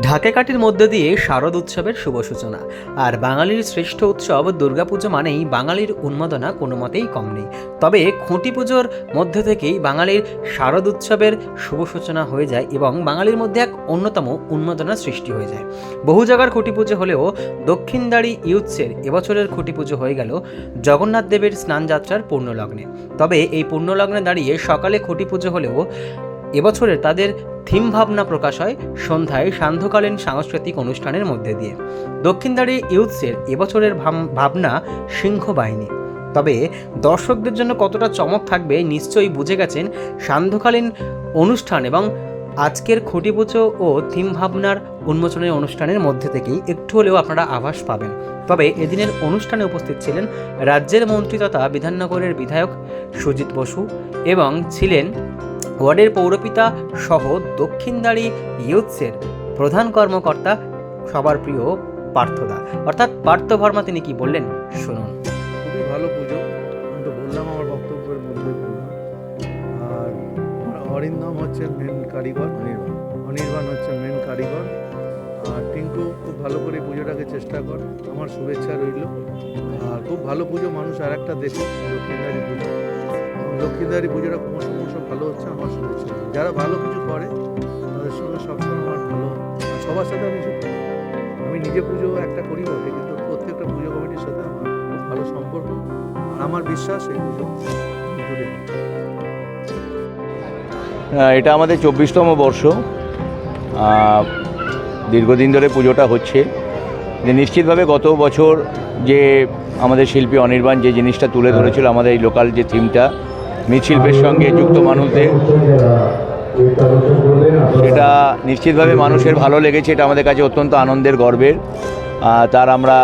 ঢাকে কাঠির মধ্য দিয়ে শারদ উৎসবের শুভ সূচনা। আর বাঙালির শ্রেষ্ঠ উৎসব দুর্গাপুজো মানেই বাঙালির উন্মাদনা কোনো মতেই কম নেই। তবে খুঁটি পুজোর মধ্য থেকেই বাঙালির শারদ উৎসবের শুভ সূচনা হয়ে যায় এবং বাঙালির মধ্যে এক অন্যতম উন্মাদনার সৃষ্টি হয়ে যায়। বহু জায়গার খুঁটি পুজো হলেও দক্ষিণদাড়ি ইউথসের এবছরের খুঁটি পুজো হয়ে গেল জগন্নাথ দেবের স্নানযাত্রার পূর্ণলগ্নে। তবে এই পূর্ণলগ্নে দাঁড়িয়ে সকালে খুঁটি পুজো হলেও এবছরের তাদের থিম ভাবনা প্রকাশ হয় সন্ধ্যায় সান্ধ্যকালীন সাংস্কৃতিক অনুষ্ঠানের মধ্যে দিয়ে। দক্ষিণদাড়ি ইউথসের এবছরের ভাবনা সিংহ বাহিনী। তবে দর্শকদের জন্য কতটা চমক থাকবে নিশ্চয়ই বুঝে গেছেন সান্ধ্যকালীন অনুষ্ঠান এবং আজকের খুঁটি পুজো ও থিম ভাবনার উন্মোচনের অনুষ্ঠানের মধ্যে থেকেই একটু হলেও আপনারা আভাস পাবেন। তবে এদিনের অনুষ্ঠানে উপস্থিত ছিলেন রাজ্যের মন্ত্রী তথা বিধাননগরের বিধায়ক সুজিত বসু এবং ছিলেন ওয়ার্ডের পৌরপিতা সহ দক্ষিণদাড়ি ইউথসের প্রধান কর্মকর্তা সবার প্রিয় পার্থদা অর্থাৎ পার্থ ভার্মা। তিনি কি বললেন শুনুন। খুবই ভালো পুজো, আমি তো বললাম আমার বক্তব্যের মধ্যে বললাম। আর অরিন্দম হচ্ছে মেন কারিগর, অনির্বাণ হচ্ছে মেন কারিগর। আর টিঙ্কু খুব ভালো করে পুজোটাকে চেষ্টা কর, আমার শুভেচ্ছা রইল। আর খুব ভালো পুজো, মানুষ আর একটা দেখুক দক্ষিণদাড়ি পুজো। দক্ষিণদাড়ি পুজোটা ক্রমশ ভালো হচ্ছে, আমার শুভেচ্ছা। যারা ভালো কিছু করে তাদের সঙ্গে সবসময় আমার ভালো, সবার সাথে আমি যুক্ত। আমি নিজে পুজো একটা করি বটে, কিন্তু প্রত্যেকটা পুজো কমিটির সাথে আমার খুব ভালো সম্পর্ক। আর আমার বিশ্বাস এই পুজো জুড়ে। এটা আমাদের 24তম বর্ষ। দীর্ঘদিন ধরে পুজোটা হচ্ছে। নিশ্চিতভাবে গত বছর যে আমাদের শিল্পী অনির্বাণ যে জিনিসটা তুলে ধরেছিল, আমাদের এই লোকাল যে থিমটা মৃৎশিল্পের সঙ্গে যুক্ত মানুষদের, সেটা নিশ্চিতভাবে মানুষের ভালো লেগেছে। এটা আমাদের কাছে অত্যন্ত আনন্দের, গর্বের। তার আমরা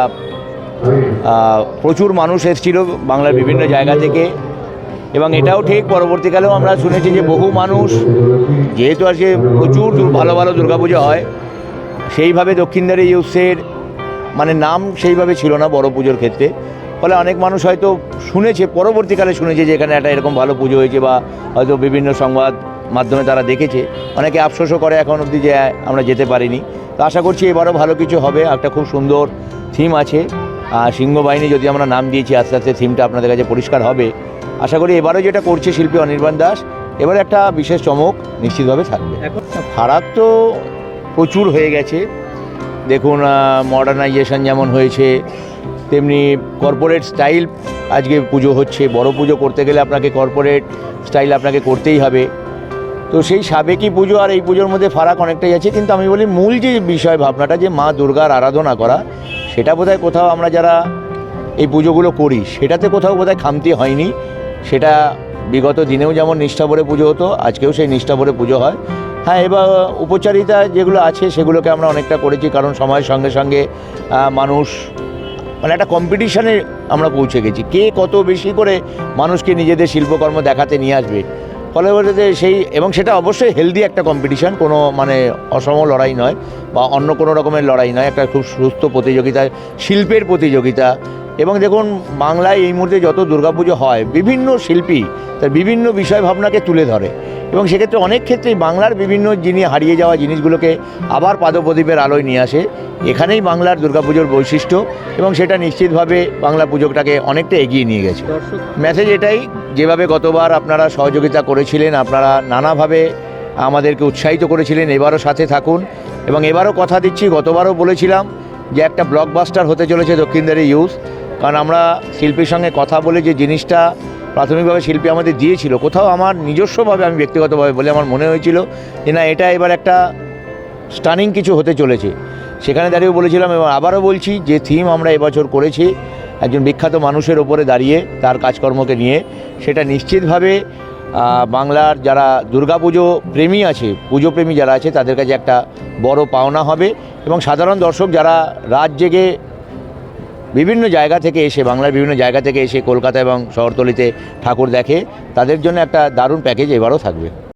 প্রচুর মানুষ এসেছিল বাংলার বিভিন্ন জায়গা থেকে, এবং এটাও ঠিক পরবর্তীকালেও আমরা শুনেছি যে বহু মানুষ, যেহেতু আজকে প্রচুর ভালো ভালো দুর্গাপুজো হয়, সেইভাবে দক্ষিণদাড়ি ইউথসের মানে নাম সেইভাবে ছিল না বড় পুজোর ক্ষেত্রে। ফলে অনেক মানুষ হয়তো শুনেছে, পরবর্তীকালে শুনেছে যে এখানে একটা এরকম ভালো পুজো হয়েছে, বা হয়তো বিভিন্ন সংবাদ মাধ্যমে তারা দেখেছে। অনেকে আফসোসও করে এখন অবধি যে আমরা যেতে পারিনি। তো আশা করছি এবারও ভালো কিছু হবে। একটা খুব সুন্দর থিম আছে, সিংহ বাহিনী যদি আমরা নাম দিয়েছি, আস্তে আস্তে থিমটা আপনাদের কাছে পরিষ্কার হবে। আশা করি এবারও যেটা করছে শিল্পী অনির্বাণ দাস, এবারে একটা বিশেষ চমক নিশ্চিতভাবে থাকবে। ফারাক তো প্রচুর হয়ে গেছে। দেখুন, মডার্নাইজেশন যেমন হয়েছে, তেমনি কর্পোরেট স্টাইল আজকে পুজো হচ্ছে। বড় পুজো করতে গেলে আপনাকে কর্পোরেট স্টাইল আপনাকে করতেই হবে। তো সেই সাবেকি পুজো আর এই পুজোর মধ্যে ফারাক অনেকটাই আছে। কিন্তু আমি বলি মূল যে বিষয় ভাবনাটা, যে মা দুর্গার আরাধনা করা, সেটা বোধহয় কোথাও আমরা যারা এই পুজোগুলো করি সেটাতে কোথাও বোধহয় খামতি হয়নি। সেটা বিগত দিনেও যেমন নিষ্ঠাভরে পুজো হতো, আজকেও সেই নিষ্ঠাভরে পুজো হয়। হ্যাঁ, এবার উপচারিতা যেগুলো আছে সেগুলোকে আমরা অনেকটা করেছি, কারণ সময়ের সঙ্গে সঙ্গে মানুষ মানে একটা কম্পিটিশানে আমরা পৌঁছে গেছি, কে কত বেশি করে মানুষকে নিজেদের শিল্পকর্ম দেখাতে নিয়ে আসবে। ফলে বলতে সেই, এবং সেটা অবশ্যই হেলদি একটা কম্পিটিশান, কোনো মানে অসম লড়াই নয় বা অন্য কোনো রকমের লড়াই নয়। একটা খুব সুস্থ প্রতিযোগিতা, শিল্পের প্রতিযোগিতা। এবং দেখুন, বাংলায় এই মুহূর্তে যত দুর্গাপুজো হয়, বিভিন্ন শিল্পী তার বিভিন্ন বিষয় ভাবনাকে তুলে ধরে, এবং সেক্ষেত্রে অনেক ক্ষেত্রেই বাংলার বিভিন্ন হারিয়ে যাওয়া জিনিসগুলোকে আবার পাদপ্রদীপের আলোয় নিয়ে আসে। এখানেই বাংলার দুর্গাপুজোর বৈশিষ্ট্য, এবং সেটা নিশ্চিতভাবে বাংলা পুজোটাকে অনেকটা এগিয়ে নিয়ে গেছে। মেসেজ এটাই, যেভাবে গতবার আপনারা সহযোগিতা করেছিলেন, আপনারা নানাভাবে আমাদেরকে উৎসাহিত করেছিলেন, এবারও সাথে থাকুন। এবং এবারও কথা দিচ্ছি, গতবারও বলেছিলাম যে একটা ব্লকবাস্টার হতে চলেছে দক্ষিণদাড়ি ইউথ। কারণ আমরা শিল্পীর সঙ্গে কথা বলে যে জিনিসটা প্রাথমিকভাবে শিল্পী আমাদের দিয়েছিল, কোথাও আমার নিজস্বভাবে, আমি ব্যক্তিগতভাবে বলে আমার মনে হয়েছিল যে না, এটা এবার একটা স্টানিং কিছু হতে চলেছে। সেখানে দাঁড়িয়েও বলেছিলাম, এবং আবারও বলছি, যে থিম আমরা এবছর করেছি একজন বিখ্যাত মানুষের ওপরে দাঁড়িয়ে তার কাজকর্মকে নিয়ে, সেটা নিশ্চিতভাবে বাংলার যারা দুর্গাপুজো প্রেমী আছে, পুজোপ্রেমী যারা আছে, তাদের কাছে একটা বড় পাওনা হবে। এবং সাধারণ দর্শক যারা রাত জেগে বিভিন্ন জায়গা থেকে এসে, বাংলার বিভিন্ন জায়গা থেকে এসে কলকাতা এবং শহরতলিতে ঠাকুর দেখে, তাদের জন্য একটা দারুণ প্যাকেজ এবারও থাকবে।